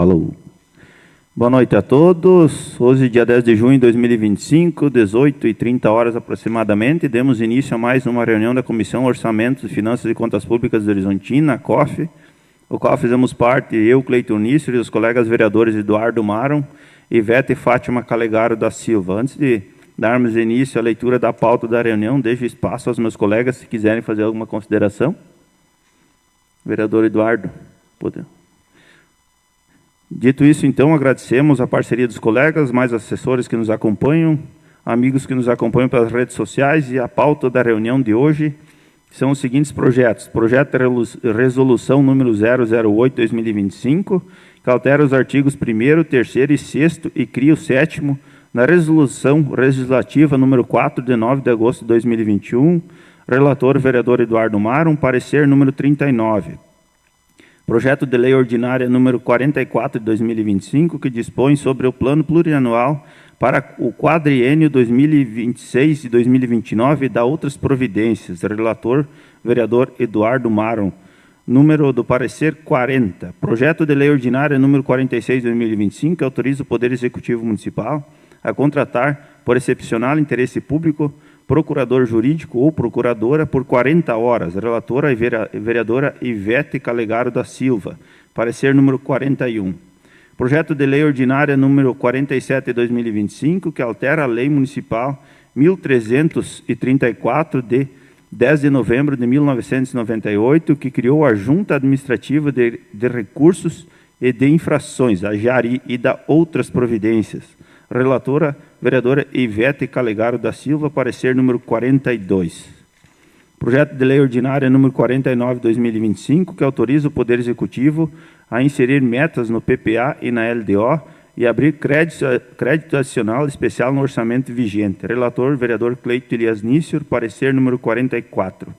Falou. Boa noite a todos. Hoje, dia 10 de junho de 2025, 18h30 aproximadamente, demos início a mais uma reunião da Comissão Orçamentos, Finanças e Contas Públicas de Horizontina, a COF, o qual fizemos parte, eu, Cleiton Nício, e os colegas vereadores Eduardo Maron, Ivete e Fátima Calegaro da Silva. Antes de darmos início à leitura da pauta da reunião, deixo espaço aos meus colegas, se quiserem fazer alguma consideração. Vereador Eduardo, pode. Dito isso, então, agradecemos a parceria dos colegas, mais assessores que nos acompanham, amigos que nos acompanham pelas redes sociais, e a pauta da reunião de hoje são os seguintes projetos. Projeto de resolução número 008-2025, que altera os artigos 1º, 3º e 6º e cria o 7º na resolução legislativa número 4, de 9 de agosto de 2021, relator vereador Eduardo Maron, parecer número 39. Projeto de lei ordinária número 44 de 2025, que dispõe sobre o plano plurianual para o quadriênio 2026 e 2029 e dá outras providências. Relator, vereador Eduardo Maron. Número do parecer 40. Projeto de lei ordinária número 46 de 2025, que autoriza o Poder Executivo Municipal a contratar, por excepcional interesse público, procurador jurídico ou procuradora por 40 horas. Relatora e vereadora Ivete Calegaro da Silva. Parecer número 41. Projeto de lei ordinária número 47 de 2025, que altera a Lei Municipal 1334 de 10 de novembro de 1998, que criou a Junta Administrativa de Recursos e de Infrações, a JARI, e dá outras providências. Relatora, vereadora Ivete Calegaro da Silva, parecer número 42. Projeto de lei ordinária número 49 de 2025, que autoriza o Poder Executivo a inserir metas no PPA e na LDO e abrir crédito adicional especial no orçamento vigente. Relator, vereador Cleiton Elias Nício, parecer número 44.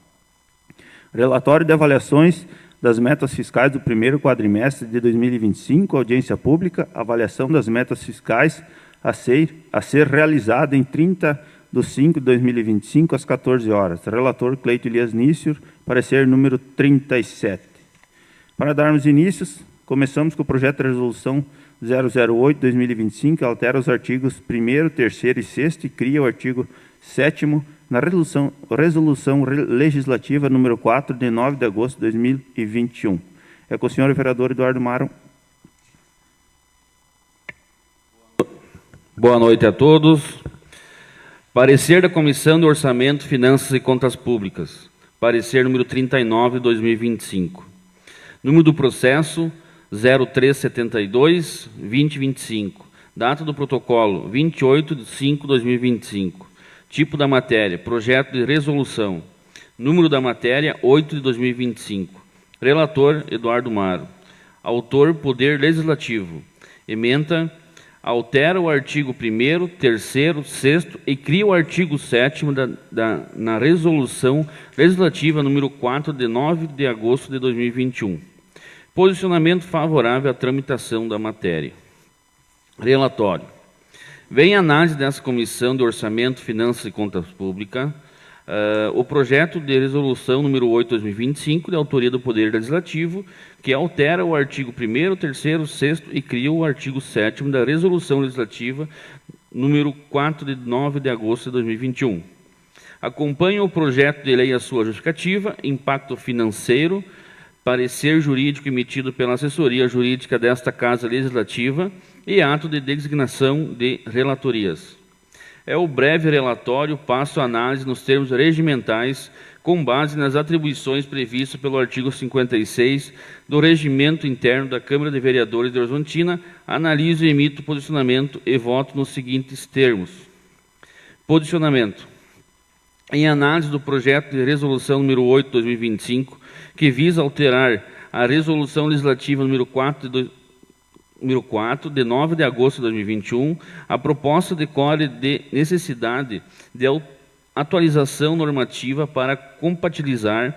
Relatório de avaliações das metas fiscais do primeiro quadrimestre de 2025, audiência pública, avaliação das metas fiscais a ser realizada em 30/5/2025, às 14 horas. Relator Cleiton Elias Nício, parecer número 37. Para darmos início, começamos com o projeto de resolução 008-2025, que altera os artigos 1º, 3º e 6º e cria o artigo 7º na resolução legislativa número 4, de 9 de agosto de 2021. É com o senhor vereador Eduardo Maron. Boa noite a todos. Parecer da Comissão de Orçamento, Finanças e Contas Públicas. Parecer número 39 de 2025. Número do processo 0372-2025. Data do protocolo 28/5/2025. Tipo da matéria, projeto de resolução. Número da matéria 8 de 2025. Relator Eduardo Maron. Autor Poder Legislativo. Ementa, altera o artigo 1º, 3º, 6º e cria o artigo 7º na resolução legislativa número 4 de 9 de agosto de 2021. Posicionamento favorável à tramitação da matéria. Relatório. Vem análise dessa Comissão de Orçamento, Finanças e Contas Públicas, o projeto de resolução número 8/2025, de autoria do Poder Legislativo, que altera o artigo 1º, 3º, 6º e cria o artigo 7º da resolução legislativa número 4 de 9 de agosto de 2021. Acompanha o projeto de lei a sua justificativa, impacto financeiro, parecer jurídico emitido pela assessoria jurídica desta Casa Legislativa e ato de designação de relatorias. É o breve relatório, passo a análise nos termos regimentais, com base nas atribuições previstas pelo artigo 56 do Regimento Interno da Câmara de Vereadores de Horizontina, analiso e emito posicionamento e voto nos seguintes termos. Posicionamento. Em análise do projeto de resolução número 8/2025, que visa alterar a resolução legislativa número 4 de 9 de agosto de 2021, a proposta decorre de necessidade de atualização normativa para compatibilizar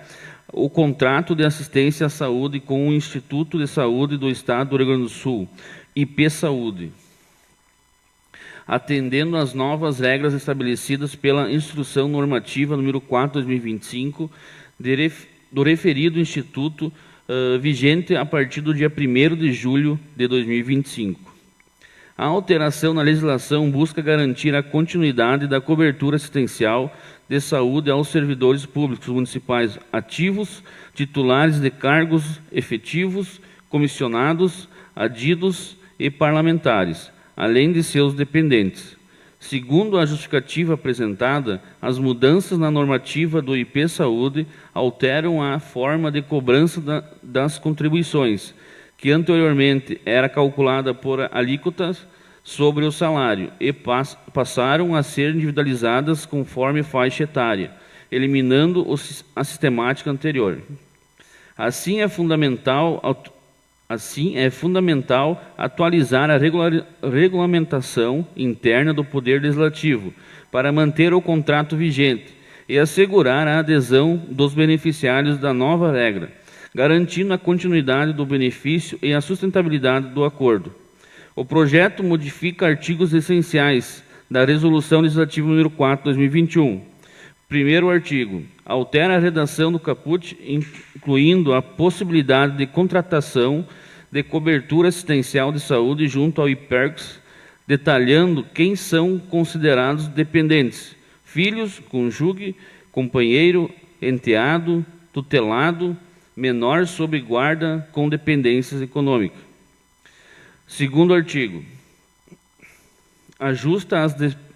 o contrato de assistência à saúde com o Instituto de Saúde do Estado do Rio Grande do Sul, IP Saúde, atendendo às novas regras estabelecidas pela Instrução Normativa número 4/2025, do referido Instituto vigente a partir do dia 1º de julho de 2025. A alteração na legislação busca garantir a continuidade da cobertura assistencial de saúde aos servidores públicos municipais ativos, titulares de cargos efetivos, comissionados, adidos e parlamentares, além de seus dependentes. Segundo a justificativa apresentada, as mudanças na normativa do IP Saúde alteram a forma de cobrança das contribuições, que anteriormente era calculada por alíquotas sobre o salário e passaram a ser individualizadas conforme faixa etária, eliminando a sistemática anterior. Assim, é fundamental atualizar a regulamentação interna do Poder Legislativo para manter o contrato vigente e assegurar a adesão dos beneficiários da nova regra, garantindo a continuidade do benefício e a sustentabilidade do acordo. O projeto modifica artigos essenciais da Resolução Legislativa nº 4, 2021. Primeiro artigo, altera a redação do caput, incluindo a possibilidade de contratação de cobertura assistencial de saúde junto ao IPERGS, detalhando quem são considerados dependentes: filhos, cônjuge, companheiro, enteado, tutelado, menor sob guarda com dependências econômicas. Segundo artigo, ajusta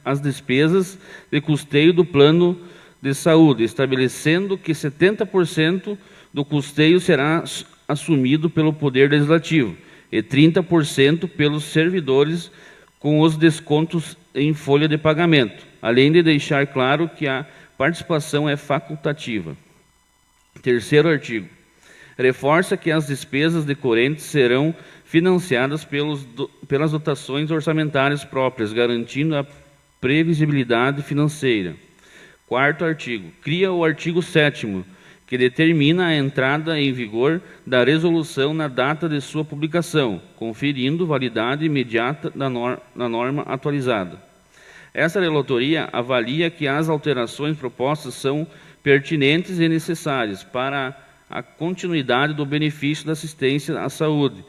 as despesas de custeio do plano de saúde, estabelecendo que 70% do custeio será assumido pelo Poder Legislativo e 30% pelos servidores com os descontos em folha de pagamento, além de deixar claro que a participação é facultativa. Terceiro artigo, reforça que as despesas decorrentes serão financiadas pelas dotações orçamentárias próprias, garantindo a previsibilidade financeira. Quarto artigo, cria o artigo 7º, que determina a entrada em vigor da resolução na data de sua publicação, conferindo validade imediata na norma atualizada. Essa relatoria avalia que as alterações propostas são pertinentes e necessárias para a continuidade do benefício da assistência à saúde,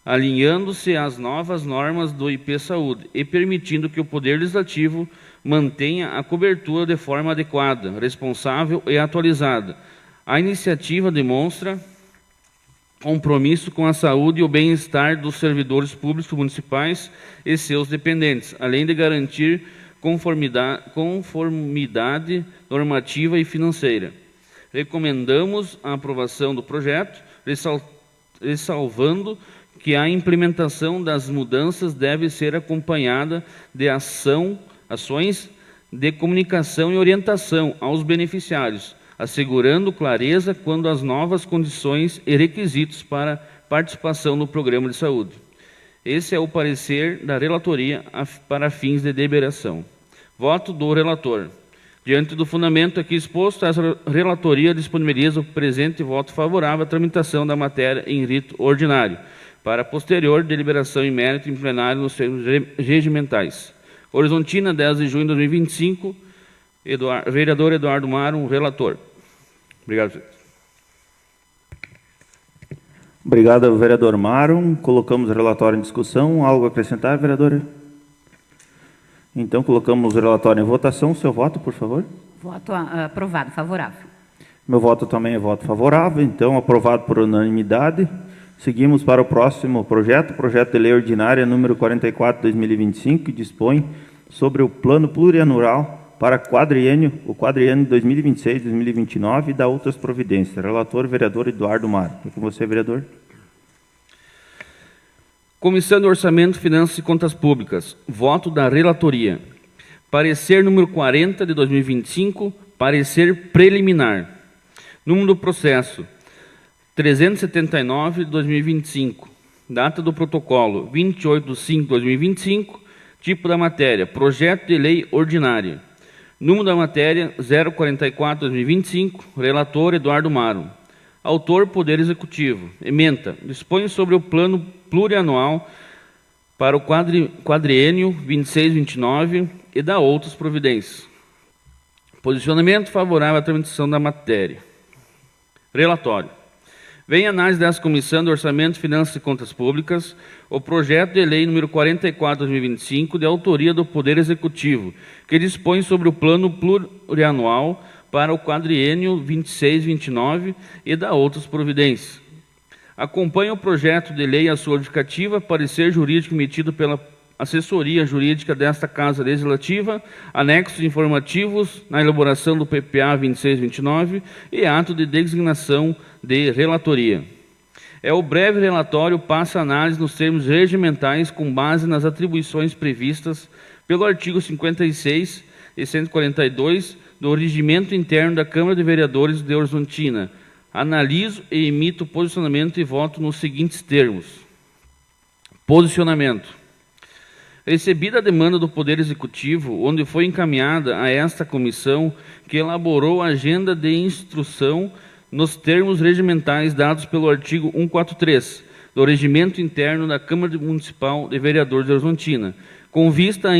alinhando-se às novas normas do IP Saúde e permitindo que o Poder Legislativo mantenha a cobertura de forma adequada, responsável e atualizada. A iniciativa demonstra compromisso com a saúde e o bem-estar dos servidores públicos municipais e seus dependentes, além de garantir conformidade normativa e financeira. Recomendamos a aprovação do projeto, ressalvando que a implementação das mudanças deve ser acompanhada de ações de comunicação e orientação aos beneficiários, assegurando clareza quanto às novas condições e requisitos para participação no programa de saúde. Esse é o parecer da relatoria para fins de deliberação. Voto do relator. Diante do fundamento aqui exposto, a relatoria disponibiliza o presente voto favorável à tramitação da matéria em rito ordinário, para posterior deliberação em mérito em plenário nos termos regimentais. Horizontina, 10 de junho de 2025, vereador Eduardo Maro, relator. Obrigado, senhor. Obrigado, vereador Maro. Colocamos o relatório em discussão. Algo a acrescentar, vereadora? Então, colocamos o relatório em votação. Seu voto, por favor. Voto aprovado, favorável. Meu voto também é voto favorável. Então, aprovado por unanimidade. Seguimos para o próximo projeto de lei ordinária número 44/2025, que dispõe sobre o plano plurianual para o quadriênio 2026-2029 e dá outras providências. Relator, vereador Eduardo Maro. É com você, vereador. Comissão de Orçamento, Finanças e Contas Públicas. Voto da relatoria. Parecer número 40 de 2025, parecer preliminar. Número do processo 379 de 2025. Data do protocolo 28/5/2025. Tipo da matéria, projeto de lei ordinária. Número da matéria 044/2025. Relator Eduardo Maro. Autor Poder Executivo. Ementa. Dispõe sobre o plano plurianual para o quadriênio 26-29 e dá outras providências. Posicionamento favorável à tramitação da matéria. Relatório. Vem a análise dessa Comissão de Orçamento, Finanças e Contas Públicas o projeto de lei número 44/2025, de autoria do Poder Executivo, que dispõe sobre o plano plurianual para o quadriênio 26-29 e da outras providências. Acompanha o projeto de lei a sua justificativa, parecer jurídico emitido pela assessoria jurídica desta Casa Legislativa, anexos informativos na elaboração do PPA 26-29 e ato de designação de relatoria. O breve relatório passa análise nos termos regimentais com base nas atribuições previstas pelo artigo 56 e 142 do Regimento Interno da Câmara de Vereadores de Horizontina. Analiso e emito posicionamento e voto nos seguintes termos. Posicionamento. Recebida a demanda do Poder Executivo, onde foi encaminhada a esta comissão, que elaborou a agenda de instrução nos termos regimentais dados pelo artigo 143 do Regimento Interno da Câmara Municipal de Vereadores de Horizontina, com vista a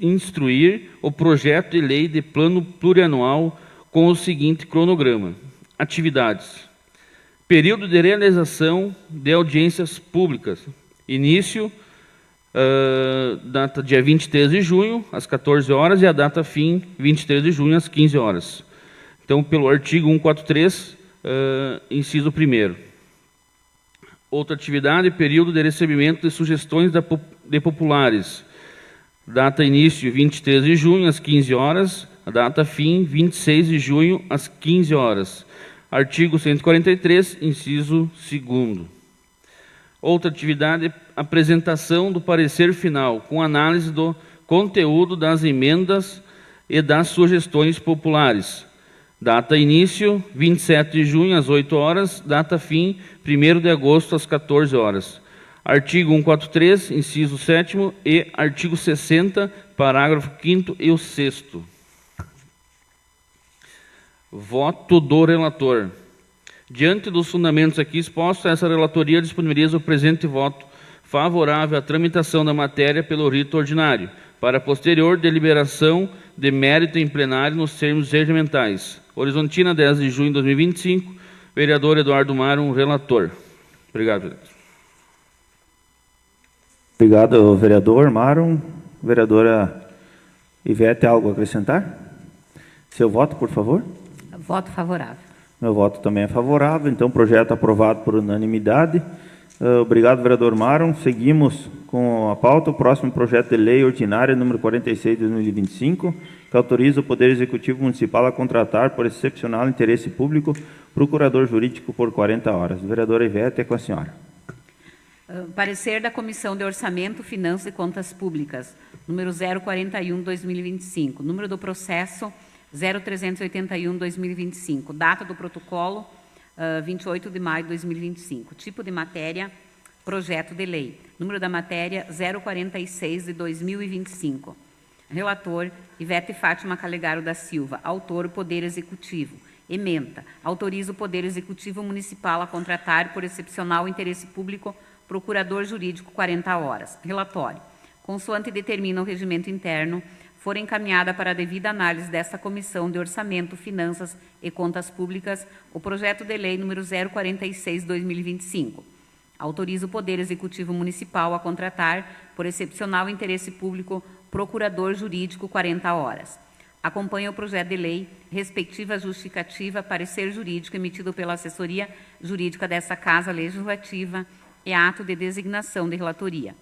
instruir o projeto de lei de plano plurianual com o seguinte cronograma. Atividades. Período de realização de audiências públicas. Início, data dia 23 de junho, às 14 horas, e a data fim, 23 de junho, às 15 horas. Então, pelo artigo 143, inciso 1º. Outra atividade, período de recebimento de sugestões de populares. Data início, 23 de junho, às 15 horas, a data fim, 26 de junho, às 15 horas. Artigo 143, inciso 2º. Outra atividade, apresentação do parecer final, com análise do conteúdo das emendas e das sugestões populares. Data início, 27 de junho, às 8 horas, data fim, 1º de agosto, às 14 horas. Artigo 143, inciso 7º e artigo 60, parágrafo 5º e o 6º. Voto do relator. Diante dos fundamentos aqui expostos, essa relatoria disponibiliza o presente voto favorável à tramitação da matéria pelo rito ordinário, para posterior deliberação de mérito em plenário nos termos regimentais. Horizontina, 10 de junho de 2025, vereador Eduardo Marum, relator. Obrigado, vereador. Obrigado, vereador Marum. Vereadora Ivete, algo a acrescentar? Seu voto, por favor. Voto favorável. Meu voto também é favorável, então o projeto aprovado por unanimidade. Obrigado, vereador Marum. Seguimos com a pauta. O próximo projeto de lei ordinária número 46 de 2025, que autoriza o Poder Executivo Municipal a contratar por excepcional interesse público procurador jurídico por 40 horas. Vereadora Ivete, é com a senhora. Parecer da Comissão de Orçamento, Finanças e Contas Públicas, número 041/2025, número do processo 0381/2025, data do protocolo 28 de maio de 2025, tipo de matéria, projeto de lei, número da matéria 046/2025. Relator, Ivete Fátima Calegaro da Silva. Autor, o Poder Executivo. Ementa. Autoriza o Poder Executivo Municipal a contratar por excepcional interesse público procurador jurídico 40 horas. Relatório. Consoante determina o regimento interno, for encaminhada para a devida análise desta Comissão de Orçamento, Finanças e Contas Públicas o projeto de lei número 046/2025. Autoriza o Poder Executivo Municipal a contratar por excepcional interesse público procurador jurídico 40 horas. Acompanha o projeto de lei, respectiva justificativa, parecer jurídico emitido pela assessoria jurídica desta Casa Legislativa e ato de designação de relatoria.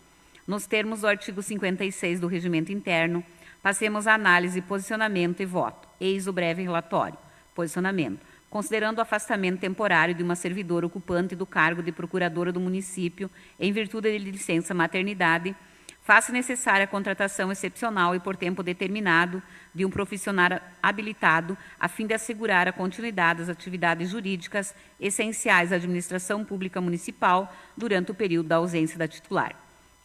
Nos termos do artigo 56 do Regimento Interno, passemos à análise, posicionamento e voto. Eis o breve relatório. Posicionamento. Considerando o afastamento temporário de uma servidora ocupante do cargo de procuradora do município em virtude de licença maternidade, faz-se necessária a contratação excepcional e por tempo determinado de um profissional habilitado a fim de assegurar a continuidade das atividades jurídicas essenciais à administração pública municipal durante o período da ausência da titular.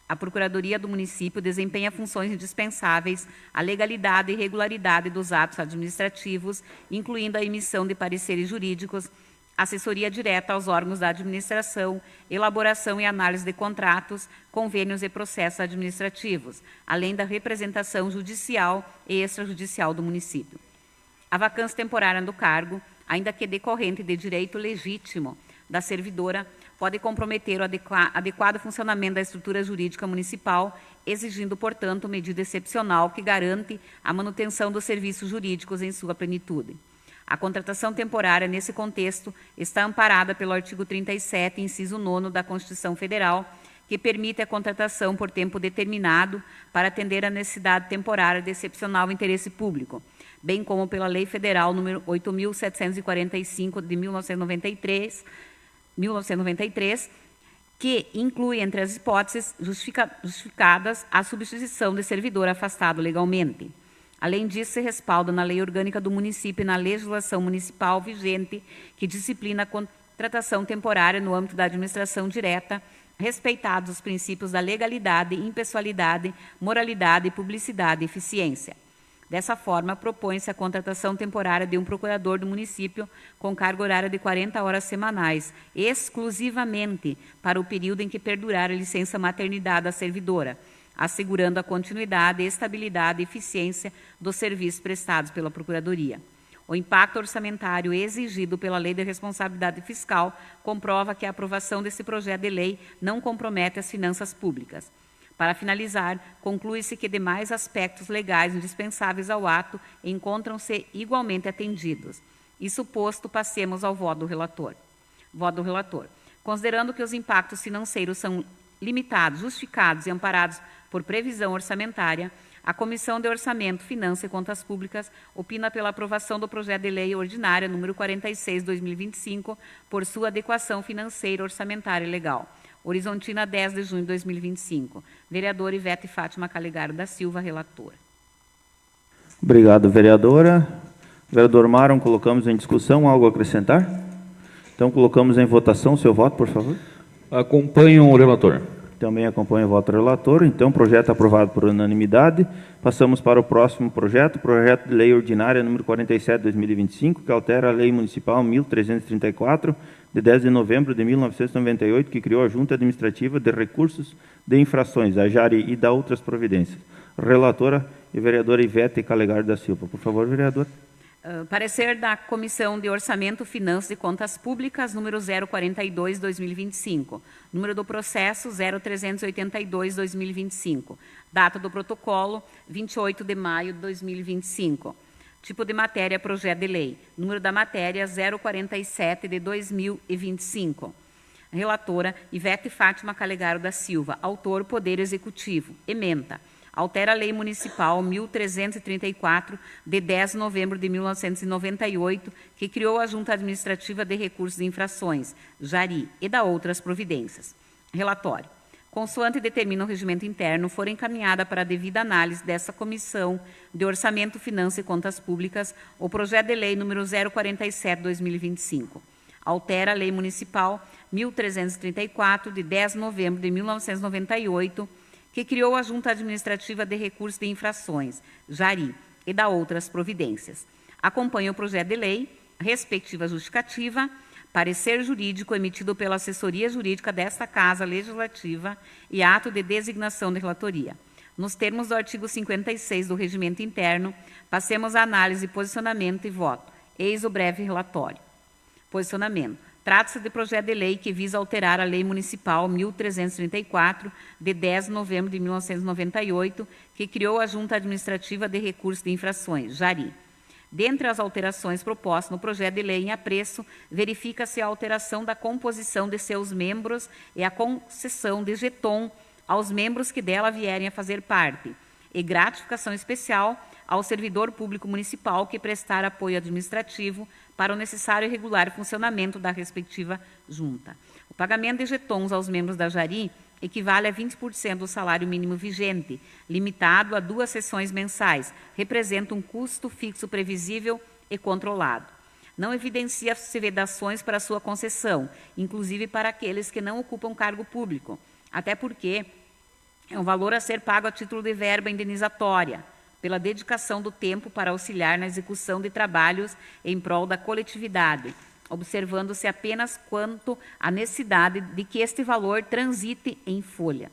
A Procuradoria do Município desempenha funções indispensáveis à legalidade e regularidade dos atos administrativos, incluindo a emissão de pareceres jurídicos, assessoria direta aos órgãos da administração, elaboração e análise de contratos, convênios e processos administrativos, além da representação judicial e extrajudicial do município. A vacância temporária do cargo, ainda que decorrente de direito legítimo da servidora pode comprometer o adequado funcionamento da estrutura jurídica municipal, exigindo, portanto, medida excepcional que garante a manutenção dos serviços jurídicos em sua plenitude. A contratação temporária, nesse contexto, está amparada pelo artigo 37, inciso 9 da Constituição Federal, que permite a contratação por tempo determinado para atender à necessidade temporária de excepcional interesse público, bem como pela Lei Federal nº 8.745, de 1993, que inclui, entre as hipóteses justificadas, a substituição de servidor afastado legalmente. Além disso, se respalda na Lei Orgânica do Município e na legislação municipal vigente, que disciplina a contratação temporária no âmbito da administração direta, respeitados os princípios da legalidade, impessoalidade, moralidade, publicidade e eficiência. Dessa forma, propõe-se a contratação temporária de um procurador do município com carga horária de 40 horas semanais, exclusivamente para o período em que perdurar a licença maternidade da servidora, assegurando a continuidade, estabilidade e eficiência dos serviços prestados pela Procuradoria. O impacto orçamentário exigido pela Lei de Responsabilidade Fiscal comprova que a aprovação desse projeto de lei não compromete as finanças públicas. Para finalizar, conclui-se que demais aspectos legais indispensáveis ao ato encontram-se igualmente atendidos. Isso posto, passemos ao voto do relator. Voto do relator. Considerando que os impactos financeiros são limitados, justificados e amparados por previsão orçamentária, a Comissão de Orçamento, Finanças e Contas Públicas opina pela aprovação do projeto de lei ordinária número 46/2025 por sua adequação financeira, orçamentária e legal. Horizontina, 10 de junho de 2025. Vereadora Ivete Fátima Calegaro da Silva, relatora. Obrigado, vereadora. Vereador Maron, colocamos em discussão. Algo a acrescentar? Então, colocamos em votação. Seu voto, por favor. Acompanho o relator. Também acompanho o voto do relator. Então, projeto aprovado por unanimidade. Passamos para o próximo projeto de lei ordinária número 47/2025, que altera a Lei Municipal 1334, de 10 de novembro de 1998, que criou a Junta Administrativa de Recursos de Infrações, a JARI, e da outras providências. Relatora e vereadora Ivete Calegaro da Silva. Por favor, vereador. Parecer da Comissão de Orçamento, Finanças e Contas Públicas, número 042/2025. Número do processo 0382/2025. Data do protocolo 28 de maio de 2025. Tipo de matéria, projeto de lei. Número da matéria 047 de 2025. Relatora Ivete Fátima Calegaro da Silva. Autor Poder Executivo. Ementa. Altera a Lei Municipal 1334, de 10 de novembro de 1998, que criou a Junta Administrativa de Recursos e Infrações, JARI, e da outras providências. Relatório. Consoante determina o regimento interno, for encaminhada para a devida análise dessa Comissão de Orçamento, Finanças e Contas Públicas o projeto de lei número 047/2025. Altera a Lei Municipal 1334, de 10 de novembro de 1998, que criou a Junta Administrativa de Recursos de Infrações, JARI, e da outras providências. Acompanha o projeto de lei, respectiva justificativa, parecer jurídico emitido pela assessoria jurídica desta Casa Legislativa e ato de designação de relatoria. Nos termos do artigo 56 do Regimento Interno, passemos à análise, posicionamento e voto. Eis o breve relatório. Posicionamento. Trata-se de projeto de lei que visa alterar a Lei Municipal 1334, de 10 de novembro de 1998, que criou a Junta Administrativa de Recursos de Infrações, JARI. Dentre as alterações propostas no projeto de lei em apreço, verifica-se a alteração da composição de seus membros e a concessão de jeton aos membros que dela vierem a fazer parte, e gratificação especial ao servidor público municipal que prestar apoio administrativo para o necessário e regular funcionamento da respectiva junta. O pagamento de jetons aos membros da JARI equivale a 20% do salário mínimo vigente, limitado a 2 sessões mensais, representa um custo fixo previsível e controlado. Não evidencia vedações para sua concessão, inclusive para aqueles que não ocupam cargo público, até porque é um valor a ser pago a título de verba indenizatória, pela dedicação do tempo para auxiliar na execução de trabalhos em prol da coletividade, observando-se apenas quanto à necessidade de que este valor transite em folha.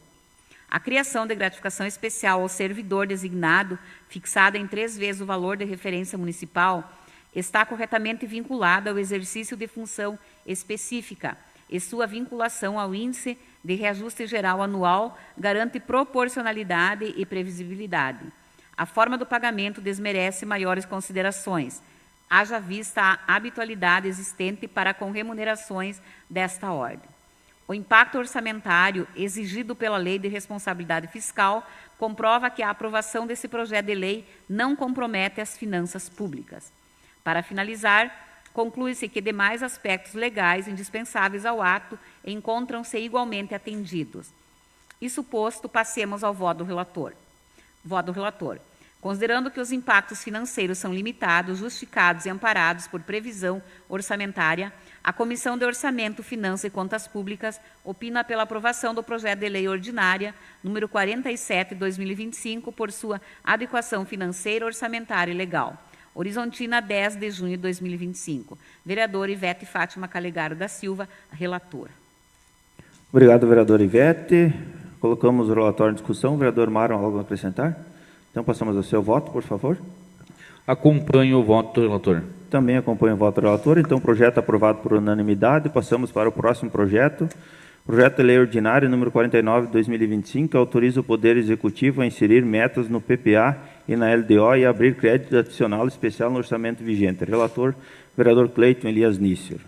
A criação de gratificação especial ao servidor designado, fixada em 3 vezes o valor de referência municipal, está corretamente vinculada ao exercício de função específica e sua vinculação ao índice de reajuste geral anual garante proporcionalidade e previsibilidade. A forma do pagamento desmerece maiores considerações, haja vista a habitualidade existente para com remunerações desta ordem. O impacto orçamentário exigido pela Lei de Responsabilidade Fiscal comprova que a aprovação desse projeto de lei não compromete as finanças públicas. Para finalizar, conclui-se que demais aspectos legais indispensáveis ao ato encontram-se igualmente atendidos. Isso posto, passemos ao voto do relator. Voto do relator. Considerando que os impactos financeiros são limitados, justificados e amparados por previsão orçamentária, a Comissão de Orçamento, Finanças e Contas Públicas opina pela aprovação do projeto de lei ordinária número 47 de 2025 por sua adequação financeira, orçamentária e legal. Horizontina, 10 de junho de 2025. Vereadora Ivete Fátima Calegaro da Silva, relatora. Obrigado, vereadora Ivete. Colocamos o relatório em discussão. Vereador Mário, algo a acrescentar? Então, passamos ao seu voto, por favor. Acompanho o voto do relator. Também acompanho o voto do relator. Então, projeto aprovado por unanimidade. Passamos para o próximo projeto. Projeto de lei ordinário número 49 de 2025, que autoriza o Poder Executivo a inserir metas no PPA e na LDO e abrir crédito adicional especial no orçamento vigente. Relator, vereador Cleiton Elias Nícer.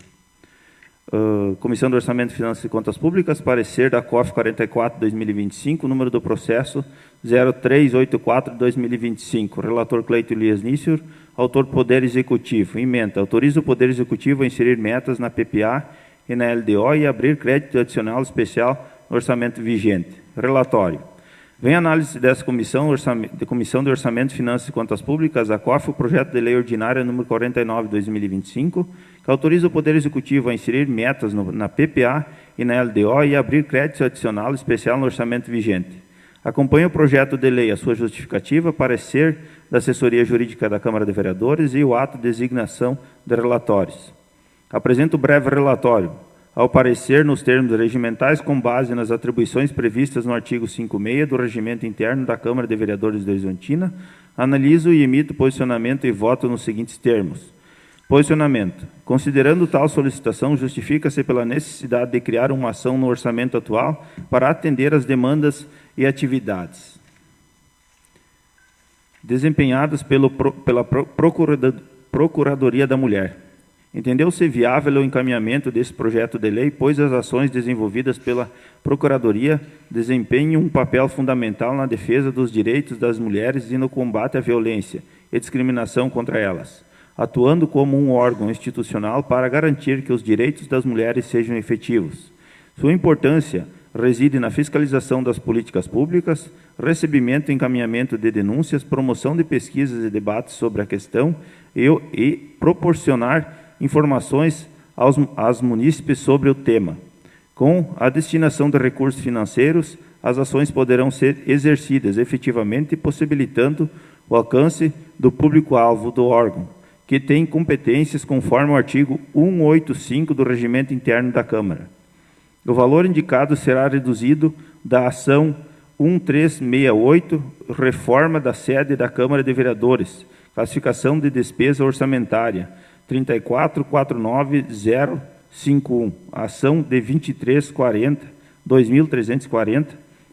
Comissão do Orçamento, Finanças e Contas Públicas, parecer da COF 44 de 2025, número do processo 0384 de 2025. Relator Cleiton Elias Nícer. Autor, Poder Executivo. Emenda. Autoriza o Poder Executivo a inserir metas na PPA e na LDO e abrir crédito adicional especial no orçamento vigente. Relatório. Vem análise dessa Comissão de Orçamento, Finanças e Contas Públicas, a COF, o projeto de lei ordinária número 49 de 2025, que autoriza o Poder Executivo a inserir metas na PPA e na LDO e abrir crédito adicional especial no orçamento vigente. Acompanha o projeto de lei, a sua justificativa, parecer da Assessoria Jurídica da Câmara de Vereadores e o ato de designação de relatórios. Apresento o breve relatório. Ao parecer nos termos regimentais, com base nas atribuições previstas no artigo 56 do Regimento Interno da Câmara de Vereadores de Horizontina, analiso e emito posicionamento e voto nos seguintes termos. Posicionamento. Considerando tal solicitação, justifica-se pela necessidade de criar uma ação no orçamento atual para atender às demandas e atividades desempenhadas pela Procuradoria da Mulher. Entendeu-se viável o encaminhamento desse projeto de lei, pois as ações desenvolvidas pela Procuradoria desempenham um papel fundamental na defesa dos direitos das mulheres e no combate à violência e discriminação contra elas, atuando como um órgão institucional para garantir que os direitos das mulheres sejam efetivos. Sua importância reside na fiscalização das políticas públicas, recebimento e encaminhamento de denúncias, promoção de pesquisas e debates sobre a questão e proporcionar informações aos munícipes sobre o tema. Com a destinação de recursos financeiros, as ações poderão ser exercidas efetivamente, possibilitando o alcance do público-alvo do órgão, que tem competências conforme o artigo 185 do Regimento Interno da Câmara. O valor indicado será reduzido da ação 1368, reforma da sede da Câmara de Vereadores, classificação de despesa orçamentária, 34.49051, ação de 2.340,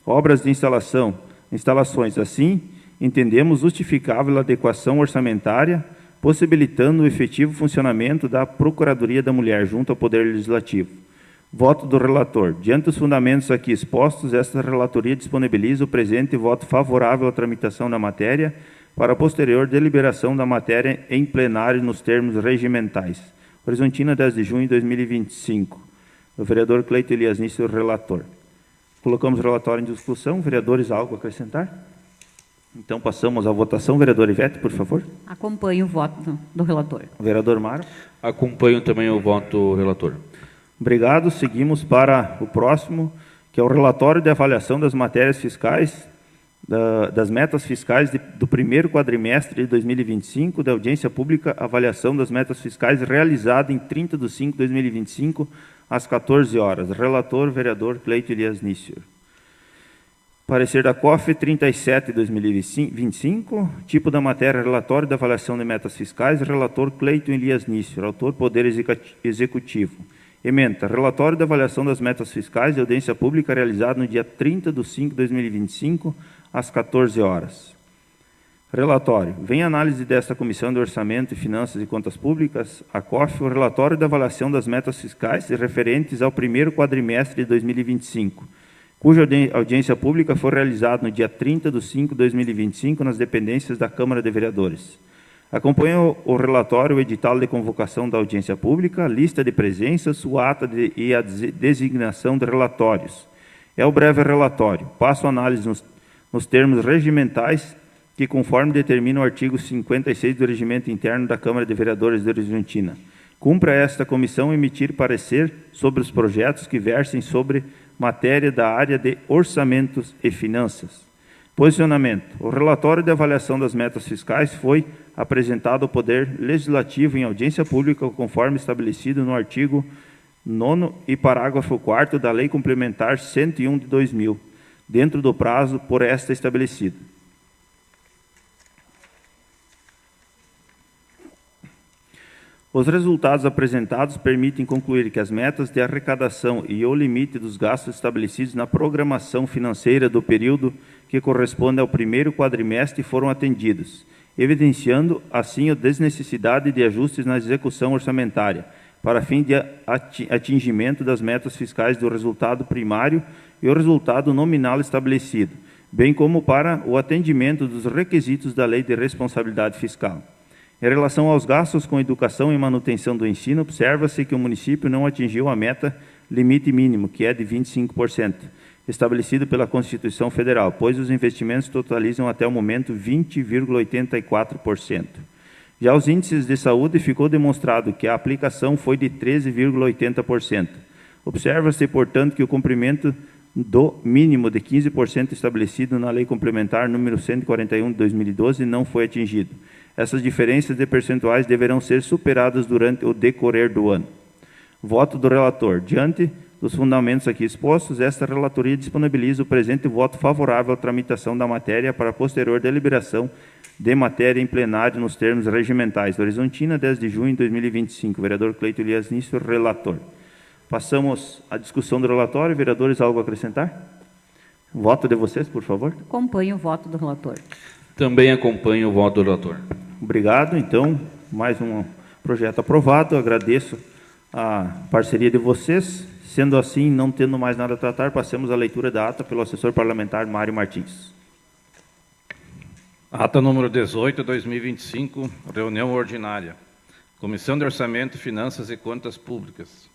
obras de instalações. Assim, entendemos justificável a adequação orçamentária, possibilitando o efetivo funcionamento da Procuradoria da Mulher junto ao Poder Legislativo. Voto do relator. Diante dos fundamentos aqui expostos, esta relatoria disponibiliza o presente voto favorável à tramitação da matéria para a posterior deliberação da matéria em plenário nos termos regimentais. Horizontina, 10 de junho de 2025. O vereador Cleiton Elias Nícer, relator. Colocamos o relatório em discussão. Vereadores, algo a acrescentar? Então, passamos à votação. Vereador Ivete, por favor. Acompanho o voto do relator. Vereador Mário. Acompanho também o voto do relator. Obrigado. Seguimos para o próximo, que é o relatório de avaliação das matérias fiscais, das metas fiscais do primeiro quadrimestre de 2025, da audiência pública, avaliação das metas fiscais realizada em 30 de 5 de 2025, às 14 horas. Relator, vereador Cleiton Elias Nícer. Parecer da COF 37/2025, tipo da matéria, relatório da avaliação de metas fiscais, relator Cleiton Elias Nício, autor Poder Executivo. Ementa, relatório da avaliação das metas fiscais de audiência pública realizado no dia 30/5/2025, às 14 horas. Relatório. Vem análise desta Comissão de Orçamento e Finanças e Contas Públicas, a COF, o relatório da avaliação das metas fiscais referentes ao primeiro quadrimestre de 2025, cuja audiência pública foi realizada no dia 30/5/2025 nas dependências da Câmara de Vereadores. Acompanha o relatório o edital de convocação da audiência pública, a lista de presenças, o ata e a designação de relatórios. É o breve relatório. Passo a análise nos termos regimentais que, conforme determina o artigo 56 do Regimento Interno da Câmara de Vereadores de Horizontina. Cumpre a esta comissão emitir parecer sobre os projetos que versem sobre matéria da área de orçamentos e finanças. Posicionamento. O relatório de avaliação das metas fiscais foi apresentado ao Poder Legislativo em audiência pública, conforme estabelecido no artigo 9º e parágrafo 4º da Lei Complementar 101 de 2000, dentro do prazo por esta estabelecido. Os resultados apresentados permitem concluir que as metas de arrecadação e o limite dos gastos estabelecidos na programação financeira do período que corresponde ao primeiro quadrimestre foram atendidos, evidenciando, assim, a desnecessidade de ajustes na execução orçamentária, para fim de atingimento das metas fiscais do resultado primário e o resultado nominal estabelecido, bem como para o atendimento dos requisitos da Lei de Responsabilidade Fiscal. Em relação aos gastos com educação e manutenção do ensino, observa-se que o município não atingiu a meta limite mínimo, que é de 25%, estabelecido pela Constituição Federal, pois os investimentos totalizam até o momento 20,84%. Já os índices de saúde ficou demonstrado que a aplicação foi de 13,80%. Observa-se, portanto, que o cumprimento do mínimo de 15% estabelecido na Lei Complementar número 141 de 2012 não foi atingido. Essas diferenças de percentuais deverão ser superadas durante o decorrer do ano. Voto do relator. Diante dos fundamentos aqui expostos, esta relatoria disponibiliza o presente voto favorável à tramitação da matéria para posterior deliberação de matéria em plenário nos termos regimentais. Horizontina, 10 de junho de 2025. Vereador Cleiton Elias Nício, relator. Passamos à discussão do relatório. Vereadores, algo a acrescentar? Voto de vocês, por favor. Acompanho o voto do relator. Também acompanho o voto do relator. Obrigado. Então, mais um projeto aprovado. Agradeço a parceria de vocês. Sendo assim, não tendo mais nada a tratar, passemos à leitura da ata pelo assessor parlamentar Mário Martins. Ata número 18, 2025, reunião ordinária. Comissão de Orçamento, Finanças e Contas Públicas.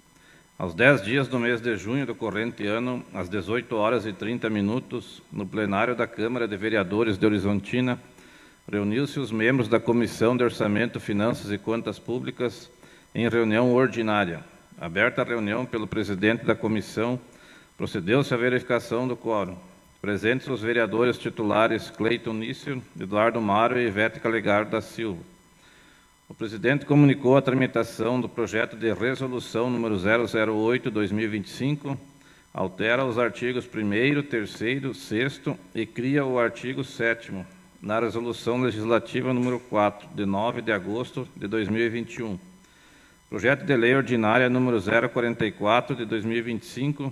Aos 10 dias do mês de junho do corrente ano, às 18h30, no plenário da Câmara de Vereadores de Horizontina, reuniu-se os membros da Comissão de Orçamento, Finanças e Contas Públicas em reunião ordinária. Aberta a reunião pelo presidente da comissão, procedeu-se à verificação do quórum. Presentes os vereadores titulares Cleiton Nício, Eduardo Maro e Ivete Calegaro da Silva. O presidente comunicou a tramitação do projeto de resolução número 008/2025, altera os artigos 1º, 3º, 6º e cria o artigo 7º na resolução legislativa número 4, de 9 de agosto de 2021. Projeto de lei ordinária número 044 de 2025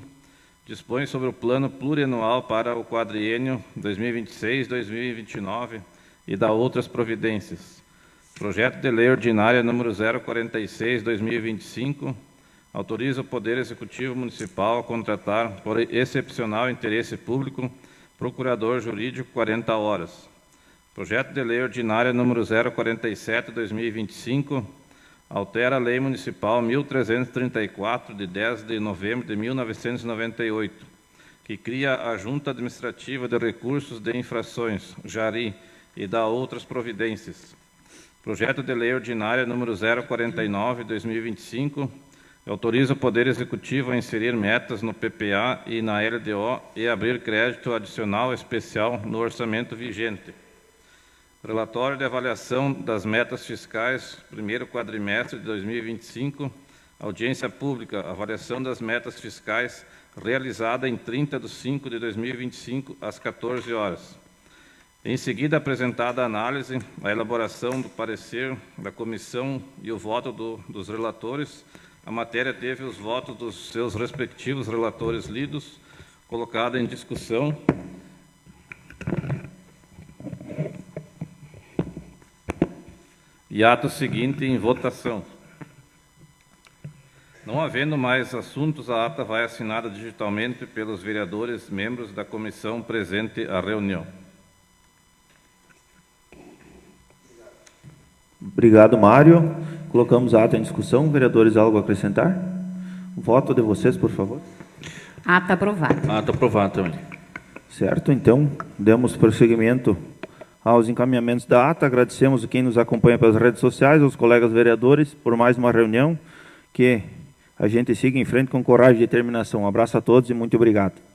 dispõe sobre o plano plurianual para o quadriênio 2026-2029 e dá outras providências. Projeto de lei ordinária número 046/2025 autoriza o Poder Executivo Municipal a contratar, por excepcional interesse público, procurador jurídico 40 horas. Projeto de lei ordinária número 047/2025 altera a Lei Municipal 1334, de 10 de novembro de 1998, que cria a Junta Administrativa de Recursos de Infrações, JARI, e dá outras providências. Projeto de lei ordinária número 049/2025 autoriza o Poder Executivo a inserir metas no PPA e na LDO e abrir crédito adicional especial no orçamento vigente. Relatório de avaliação das metas fiscais, primeiro quadrimestre de 2025, audiência pública, avaliação das metas fiscais realizada em 30 de 5 de 2025, às 14 horas. Em seguida, apresentada a análise, a elaboração do parecer da comissão e o voto dos relatores, a matéria teve os votos dos seus respectivos relatores lidos, colocada em discussão e ato seguinte em votação. Não havendo mais assuntos, a ata vai assinada digitalmente pelos vereadores membros da comissão presente à reunião. Obrigado, Mário. Colocamos a ata em discussão. Vereadores, algo a acrescentar? Voto de vocês, por favor. Ata aprovada. Ata aprovada também. Certo, então, demos prosseguimento aos encaminhamentos da ata. Agradecemos a quem nos acompanha pelas redes sociais, aos colegas vereadores, por mais uma reunião. Que a gente siga em frente com coragem e determinação. Um abraço a todos e muito obrigado.